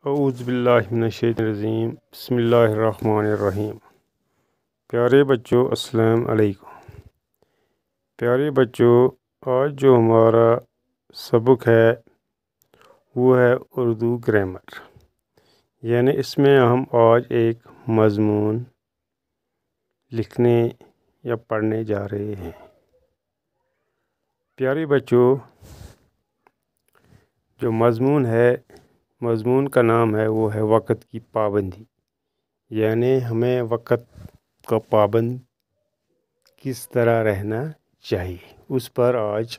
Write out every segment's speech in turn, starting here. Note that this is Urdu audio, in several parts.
اعوذ باللہ من الشیطان الرجیم بسم اللہ الرحمن الرحیم۔ پیارے بچوں السلام علیکم۔ پیارے بچوں، آج جو ہمارا سبق ہے وہ ہے اردو گرامر، یعنی اس میں ہم آج ایک مضمون لکھنے یا پڑھنے جا رہے ہیں۔ پیارے بچوں، جو مضمون کا نام ہے وہ ہے وقت کی پابندی، یعنی ہمیں وقت کا پابند کس طرح رہنا چاہیے، اس پر آج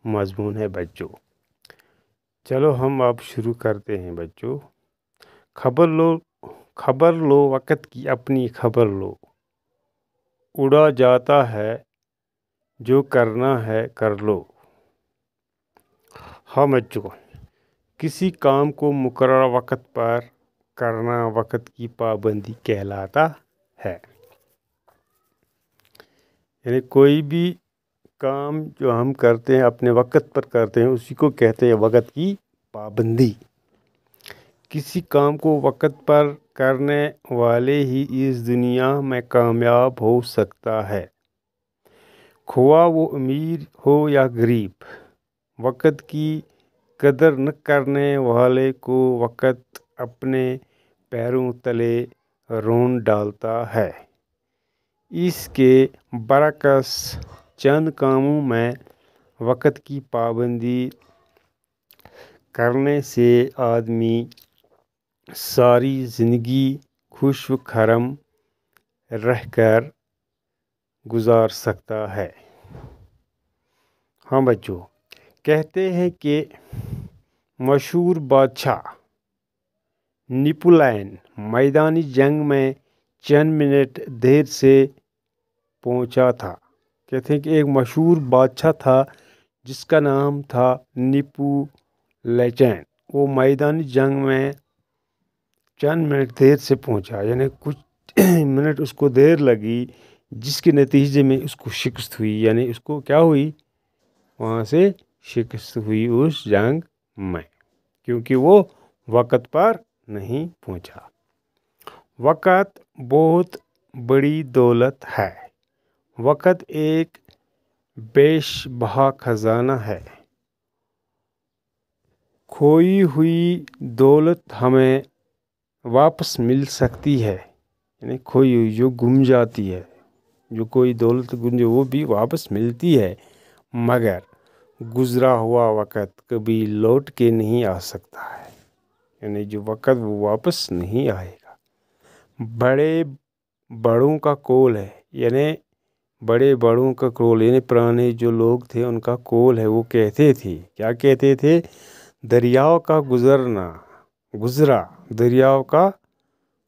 مضمون ہے بچوں۔ چلو ہم اب شروع کرتے ہیں بچوں۔ خبر لو وقت کی اپنی خبر لو، اڑا جاتا ہے جو کرنا ہے کر لو۔ ہاں بچوں، کسی کام کو مقررہ وقت پر کرنا وقت کی پابندی کہلاتا ہے۔ یعنی کوئی بھی کام جو ہم کرتے ہیں اپنے وقت پر کرتے ہیں اسی کو کہتے ہیں وقت کی پابندی۔ کسی کام کو وقت پر کرنے والے ہی اس دنیا میں کامیاب ہو سکتا ہے، خواہ وہ امیر ہو یا غریب۔ وقت کی قدر نہ کرنے والے کو وقت اپنے پیروں تلے رون ڈالتا ہے۔ اس کے برعکس چند کاموں میں وقت کی پابندی کرنے سے آدمی ساری زندگی خوش و خرم رہ کر گزار سکتا ہے۔ ہاں بچوں، کہتے ہیں کہ مشہور بادشاہ نیپولین میدانی جنگ میں چند منٹ دیر سے پہنچا تھا۔ کہتے ہیں کہ ایک مشہور بادشاہ تھا جس کا نام تھا نیپولین، وہ میدانی جنگ میں چند منٹ دیر سے پہنچا، یعنی کچھ منٹ اس کو دیر لگی، جس کے نتیجے میں اس کو شکست ہوئی، یعنی اس کو کیا ہوئی، وہاں سے شکست ہوئی اس جنگ میں، کیونکہ وہ وقت پر نہیں پہنچا۔ وقت بہت بڑی دولت ہے۔ وقت ایک بیش بہا خزانہ ہے۔ کھوئی ہوئی دولت ہمیں واپس مل سکتی ہے، یعنی کھوئی ہوئی جو گم جاتی ہے، جو کوئی دولت گم جائے وہ بھی واپس ملتی ہے، مگر گزرا ہوا وقت کبھی لوٹ کے نہیں آ سکتا ہے، یعنی جو وقت وہ واپس نہیں آئے گا۔ بڑوں کا قول ہے، یعنی بڑوں کا قول، یعنی پرانے جو لوگ تھے ان کا قول ہے، وہ کہتے تھے، کیا کہتے تھے، دریاؤ کا گزرا دریاؤ کا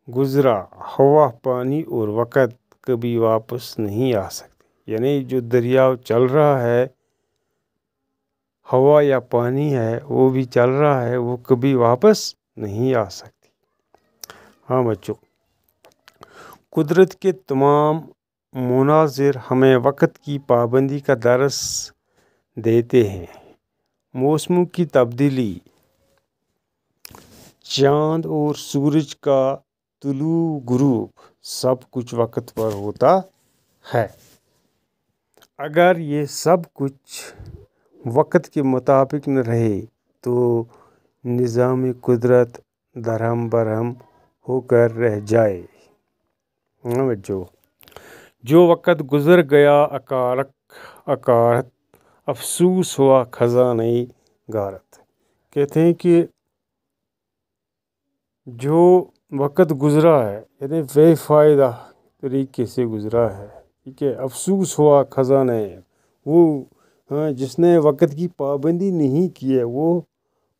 گزرا، ہوا پانی اور وقت کبھی واپس نہیں آ سکتے، یعنی جو دریاؤ چل رہا ہے، ہوا یا پانی ہے وہ بھی چل رہا ہے، وہ کبھی واپس نہیں آ سکتی۔ ہاں بچوں، قدرت کے تمام مناظر ہمیں وقت کی پابندی کا درس دیتے ہیں۔ موسموں کی تبدیلی، چاند اور سورج کا طلوع غروب، سب کچھ وقت پر ہوتا ہے۔ اگر یہ سب کچھ وقت کے مطابق نہ رہے تو نظام قدرت درہم برہم ہو کر رہ جائے۔ ہاں بچوں، جو وقت گزر گیا اکارت، افسوس ہوا خزانۂ غارت۔ کہتے ہیں کہ جو وقت گزرا ہے یعنی بے فائدہ طریقے سے گزرا ہے، ٹھیک ہے، افسوس ہوا خزانہ، وہ جس نے وقت کی پابندی نہیں کی ہے وہ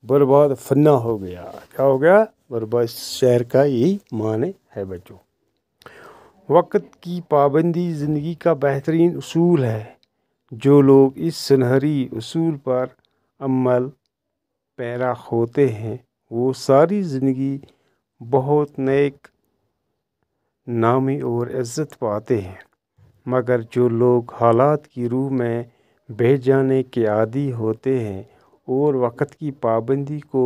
برباد فنا ہو گیا۔ کیا ہو گیا؟ برباد۔ شعر کا یہی معنی ہے بچوں۔ وقت کی پابندی زندگی کا بہترین اصول ہے۔ جو لوگ اس سنہری اصول پر عمل پیرا ہوتے ہیں وہ ساری زندگی بہت نیک نامی اور عزت پاتے ہیں، مگر جو لوگ حالات کی روح میں بہہ جانے کے عادی ہوتے ہیں اور وقت کی پابندی کو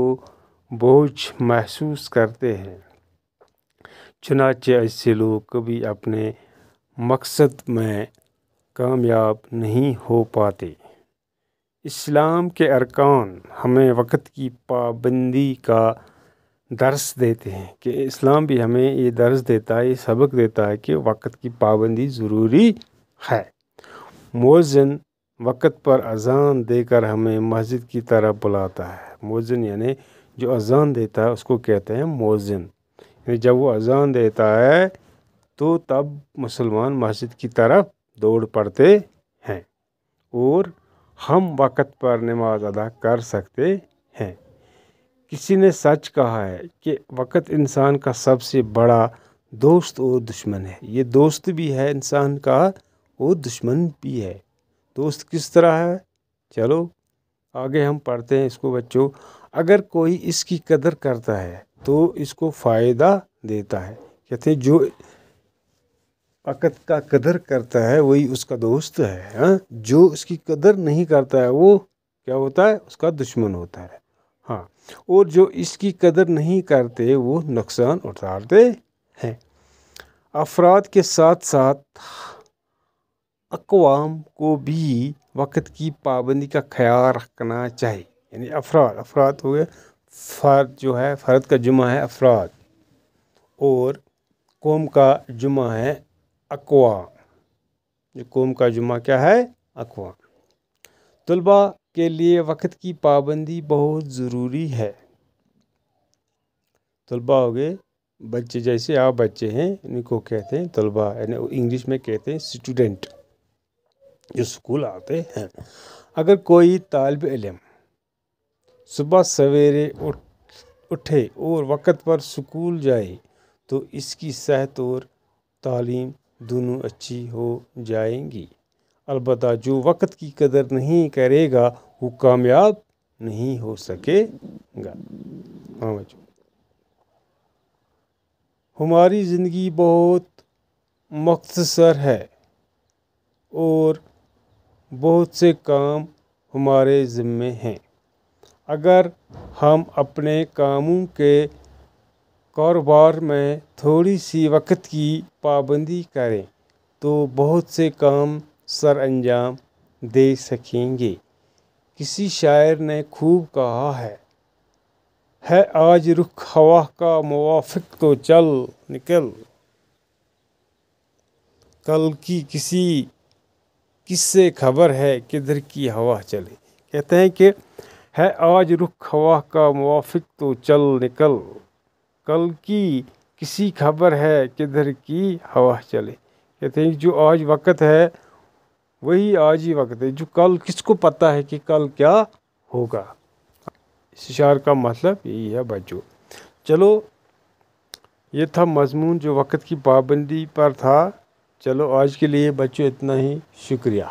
بوجھ محسوس کرتے ہیں۔ چنانچہ ایسے لوگ کبھی اپنے مقصد میں کامیاب نہیں ہو پاتے۔ اسلام کے ارکان ہمیں وقت کی پابندی کا درس دیتے ہیں کہ اسلام بھی ہمیں یہ درس دیتا ہے، یہ سبق دیتا ہے کہ وقت کی پابندی ضروری ہے۔ مؤذن وقت پر اذان دے کر ہمیں مسجد کی طرف بلاتا ہے۔ مؤذن یعنی جو اذان دیتا ہے اس کو کہتے ہیں مؤذن۔ یعنی جب وہ اذان دیتا ہے تو تب مسلمان مسجد کی طرف دوڑ پڑتے ہیں اور ہم وقت پر نماز ادا کر سکتے ہیں۔ کسی نے سچ کہا ہے کہ وقت انسان کا سب سے بڑا دوست اور دشمن ہے۔ یہ دوست بھی ہے انسان کا اور دشمن بھی ہے۔ دوست کس طرح ہے؟ چلو آگے ہم پڑھتے ہیں اس کو بچوں۔ اگر کوئی اس کی قدر کرتا ہے تو اس کو فائدہ دیتا ہے۔ کہتے ہیں جو وقت کا قدر کرتا ہے وہی اس کا دوست ہے، جو اس کی قدر نہیں کرتا ہے وہ کیا ہوتا ہے؟ اس کا دشمن ہوتا ہے۔ ہاں، اور جو اس کی قدر نہیں کرتے وہ نقصان اٹھاتے ہیں۔ افراد کے ساتھ ساتھ اقوام کو بھی وقت کی پابندی کا خیال رکھنا چاہیے۔ یعنی افراد ہو گئے، فرد جو ہے، فرد کا جمع ہے افراد، اور قوم کا جمع ہے اقوام۔ جو قوم کا جمع کیا ہے؟ اقوام۔ طلباء کے لیے وقت کی پابندی بہت ضروری ہے۔ طلباء ہو گئے بچے، جیسے آپ بچے ہیں ان کو کہتے ہیں طلباء، یعنی انگلش میں کہتے ہیں اسٹوڈنٹ، جو اسکول آتے ہیں۔ اگر کوئی طالب علم صبح سویرے اٹھے اور وقت پر اسکول جائے تو اس کی صحت اور تعلیم دونوں اچھی ہو جائیں گی۔ البتہ جو وقت کی قدر نہیں کرے گا وہ کامیاب نہیں ہو سکے گا۔ ہماری زندگی بہت مختصر ہے اور بہت سے کام ہمارے ذمے ہیں۔ اگر ہم اپنے کاموں کے کاروبار میں تھوڑی سی وقت کی پابندی کریں تو بہت سے کام سر انجام دے سکیں گے۔ کسی شاعر نے خوب کہا ہے آج رخ ہوا کا موافق تو چل نکل، کل کی کس سے خبر ہے کدھر کی ہوا چلے۔ کہتے ہیں کہ ہے آج رخ ہوا کا موافق تو چل نکل، کل کی کسی خبر ہے کدھر کی ہوا چلے۔ کہتے ہیں جو آج وقت ہے وہی آج ہی وقت ہے، جو کل کس کو پتہ ہے کہ کل کیا ہوگا۔ اس اشعار کا مطلب یہی ہے بچوں۔ چلو یہ تھا مضمون جو وقت کی پابندی پر تھا۔ چلو آج کے لیے بچوں اتنا ہی، شکریہ۔